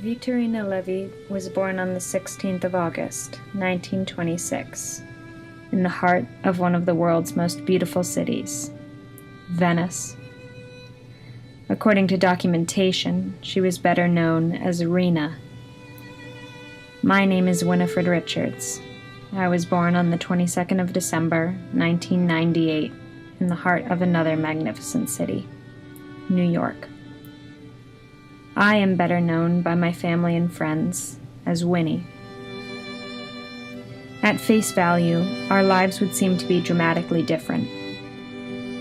Vittorina Levi was born on the 16th of August, 1926, in the heart of one of the world's most beautiful cities, Venice. According to documentation, she was better known as Rina. My name is Winifred Richards. I was born on the 22nd of December, 1998, in the heart of another magnificent city, New York. I am better known by my family and friends as Winnie. At face value, our lives would seem to be dramatically different.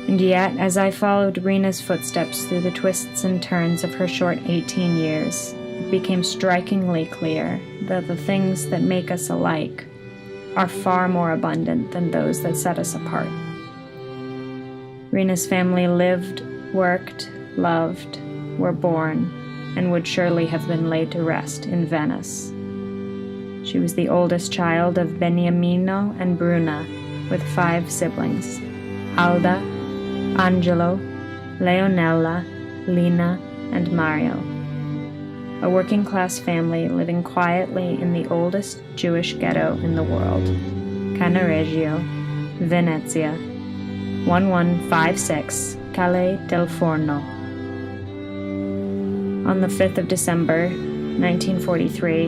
And yet, as I followed Rina's footsteps through the twists and turns of her short 18 years, it became strikingly clear that the things that make us alike are far more abundant than those that set us apart. Rina's family lived, worked, loved, were born, and would surely have been laid to rest in Venice. She was the oldest child of Beniamino and Bruna, with 5 siblings: Alda, Angelo, Leonella, Lina, and Mario. A working-class family living quietly in the oldest Jewish ghetto in the world, Cannaregio, Venezia, 1156 Calle del Forno. On the 5th of December, 1943,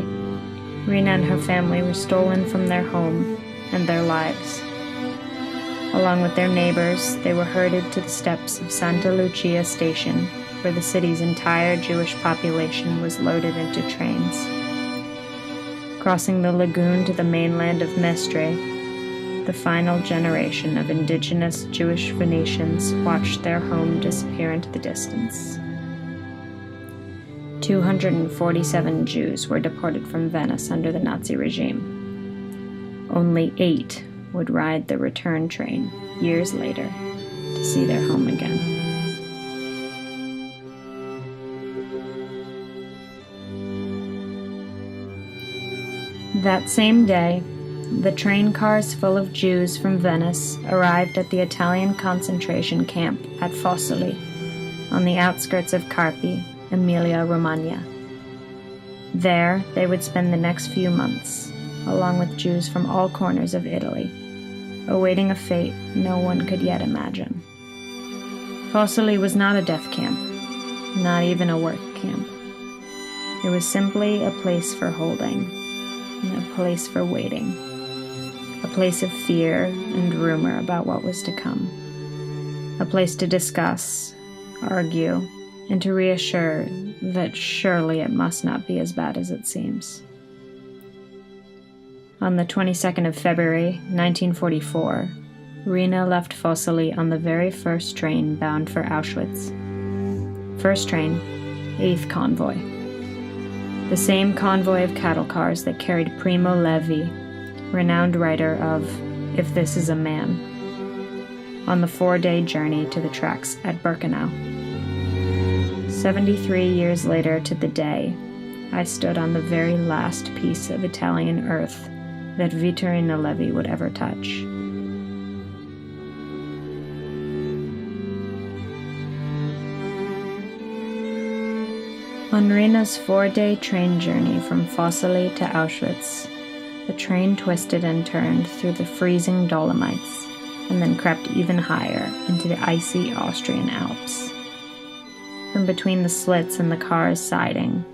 Rina and her family were stolen from their home and their lives. Along with their neighbors, they were herded to the steps of Santa Lucia station, where the city's entire Jewish population was loaded into trains. Crossing the lagoon to the mainland of Mestre, the final generation of indigenous Jewish Venetians watched their home disappear into the distance. 247 Jews were deported from Venice under the Nazi regime. Only 8 would ride the return train years later to see their home again. That same day, the train cars full of Jews from Venice arrived at the Italian concentration camp at Fossoli, on the outskirts of Carpi, Emilia-Romagna. There, they would spend the next few months, along with Jews from all corners of Italy, awaiting a fate no one could yet imagine. Fossoli was not a death camp, not even a work camp. It was simply a place for holding, a place for waiting, a place of fear and rumor about what was to come, a place to discuss, argue, and to reassure that surely it must not be as bad as it seems. On the 22nd of February, 1944, Rina left Fossoli on the very first train bound for Auschwitz. First train, 8th convoy. The same convoy of cattle cars that carried Primo Levi, renowned writer of If This Is a Man, on the 4-day journey to the tracks at Birkenau. 73 years later to the day, I stood on the very last piece of Italian earth that Vittorina Levi would ever touch. On Rina's 4-day train journey from Fossoli to Auschwitz, the train twisted and turned through the freezing Dolomites and then crept even higher into the icy Austrian Alps. From between the slits in the car's siding,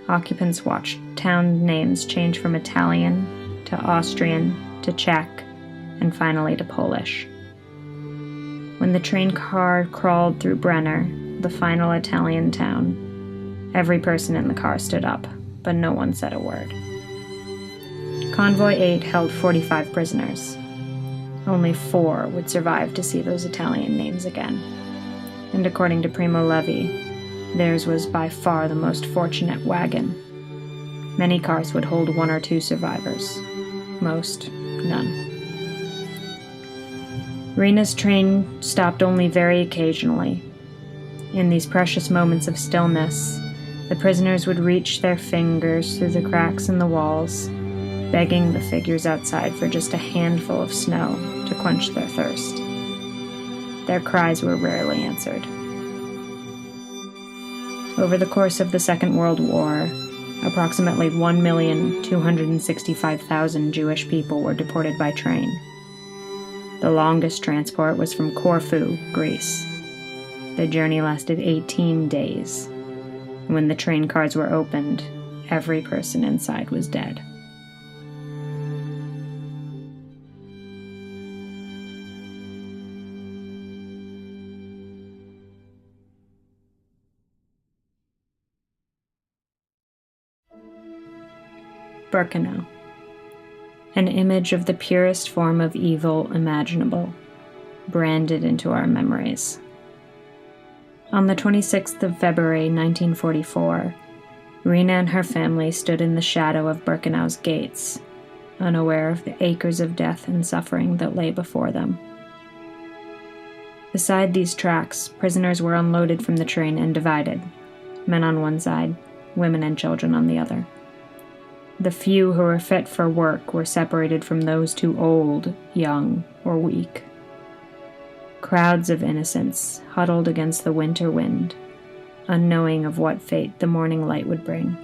occupants watched town names change from Italian to Austrian to Czech and finally to Polish. When the train car crawled through Brenner, the final Italian town, every person in the car stood up, but no one said a word. Convoy 8 held 45 prisoners. Only 4 would survive to see those Italian names again. And according to Primo Levi, theirs was by far the most fortunate wagon. Many cars would hold 1 or 2 survivors. Most, none. Rina's train stopped only very occasionally. In these precious moments of stillness, the prisoners would reach their fingers through the cracks in the walls, begging the figures outside for just a handful of snow to quench their thirst. Their cries were rarely answered. Over the course of the Second World War, approximately 1,265,000 Jewish people were deported by train. The longest transport was from Corfu, Greece. The journey lasted 18 days. When the train cars were opened, every person inside was dead. Birkenau, an image of the purest form of evil imaginable, branded into our memories. On the 26th of February 1944, Rena and her family stood in the shadow of Birkenau's gates, unaware of the acres of death and suffering that lay before them. Beside these tracks, prisoners were unloaded from the train and divided, men on one side, women and children on the other. The few who were fit for work were separated from those too old, young, or weak. Crowds of innocents huddled against the winter wind, unknowing of what fate the morning light would bring.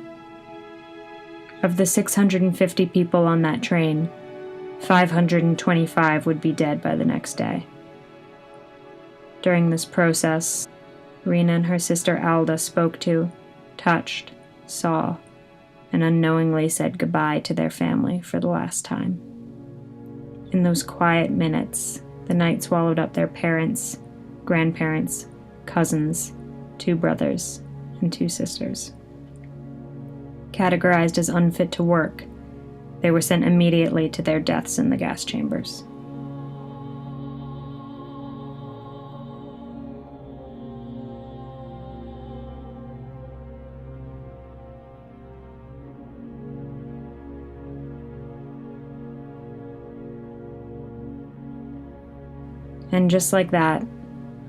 Of the 650 people on that train, 525 would be dead by the next day. During this process, Rena and her sister Alda spoke to, touched, saw, and unknowingly said goodbye to their family for the last time. In those quiet minutes, the night swallowed up their parents, grandparents, cousins, 2 brothers, and 2 sisters. Categorized as unfit to work, they were sent immediately to their deaths in the gas chambers. And just like that,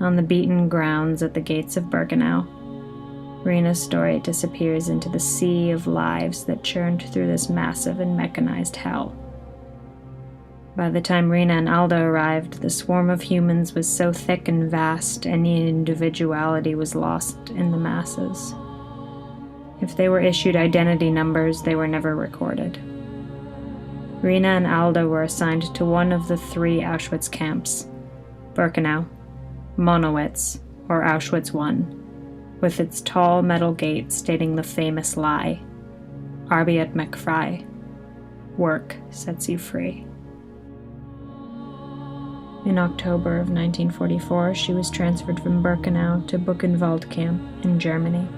on the beaten grounds at the gates of Birkenau, Rena's story disappears into the sea of lives that churned through this massive and mechanized hell. By the time Rena and Alda arrived, the swarm of humans was so thick and vast, any individuality was lost in the masses. If they were issued identity numbers, they were never recorded. Rena and Alda were assigned to one of the 3 Auschwitz camps, Birkenau, Monowitz, or Auschwitz I, with its tall metal gate stating the famous lie, Arbeit macht frei, work sets you free. In October of 1944, she was transferred from Birkenau to Buchenwald camp in Germany.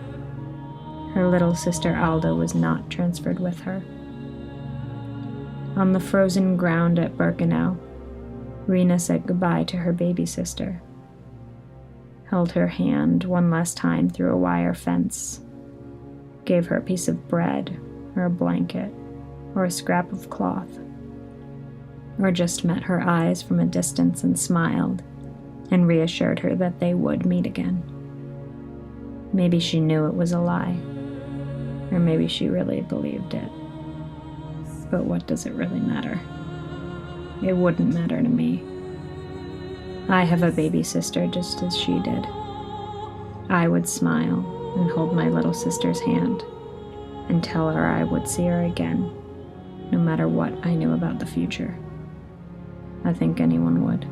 Her little sister Alda was not transferred with her. On the frozen ground at Birkenau, Rena said goodbye to her baby sister, held her hand one last time through a wire fence, gave her a piece of bread or a blanket or a scrap of cloth, or just met her eyes from a distance and smiled and reassured her that they would meet again. Maybe she knew it was a lie, or maybe she really believed it. But what does it really matter? It wouldn't matter to me. I have a baby sister just as she did. I would smile and hold my little sister's hand and tell her I would see her again, no matter what I knew about the future. I think anyone would.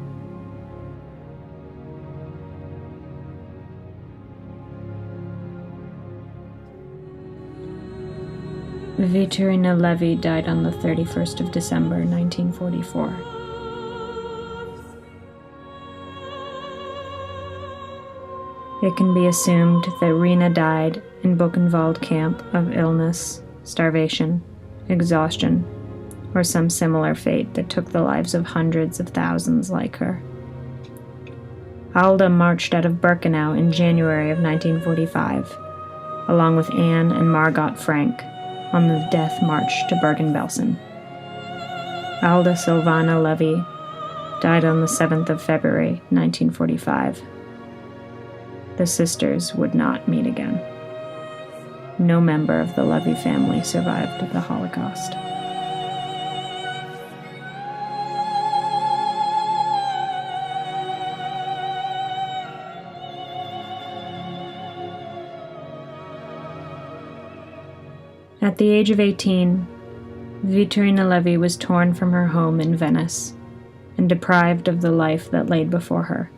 Vittorina Levi died on the 31st of December, 1944. It can be assumed that Rena died in Buchenwald camp of illness, starvation, exhaustion, or some similar fate that took the lives of hundreds of thousands like her. Alda marched out of Birkenau in January of 1945, along with Anne and Margot Frank, on the Death March to Bergen-Belsen. Alda Silvana Levi died on the 7th of February, 1945. The sisters would not meet again. No member of the Levi family survived the Holocaust. At the age of 18, Vittorina Levi was torn from her home in Venice and deprived of the life that laid before her.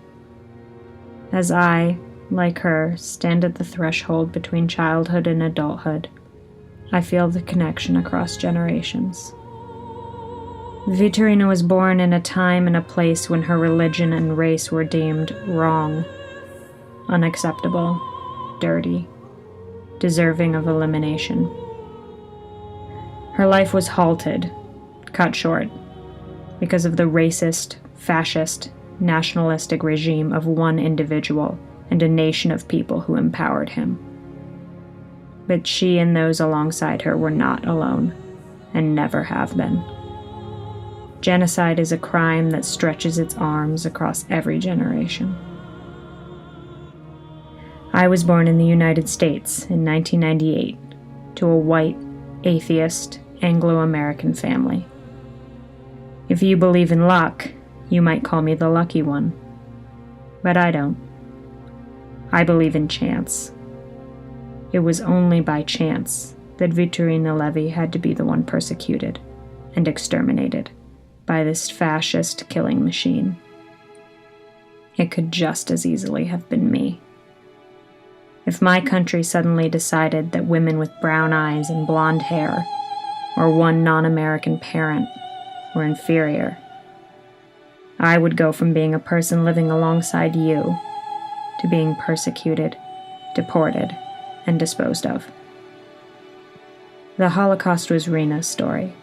As I, like her, stand at the threshold between childhood and adulthood, I feel the connection across generations. Vittorina was born in a time and a place when her religion and race were deemed wrong, unacceptable, dirty, deserving of elimination. Her life was halted, cut short, because of the racist, fascist, nationalistic regime of one individual and a nation of people who empowered him. But she and those alongside her were not alone, and never have been. Genocide is a crime that stretches its arms across every generation. I was born in the United States in 1998 to a white, atheist, Anglo-American family. If you believe in luck, you might call me the lucky one. But I don't. I believe in chance. It was only by chance that Vittorina Levi had to be the one persecuted and exterminated by this fascist killing machine. It could just as easily have been me. If my country suddenly decided that women with brown eyes and blonde hair, or one non-American parent, were inferior, I would go from being a person living alongside you to being persecuted, deported, and disposed of. The Holocaust was Rena's story,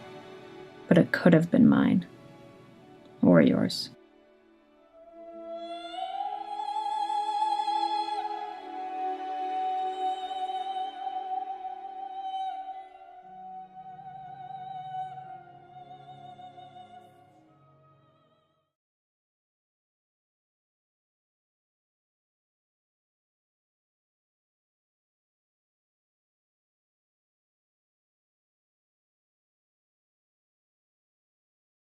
but it could have been mine, or yours.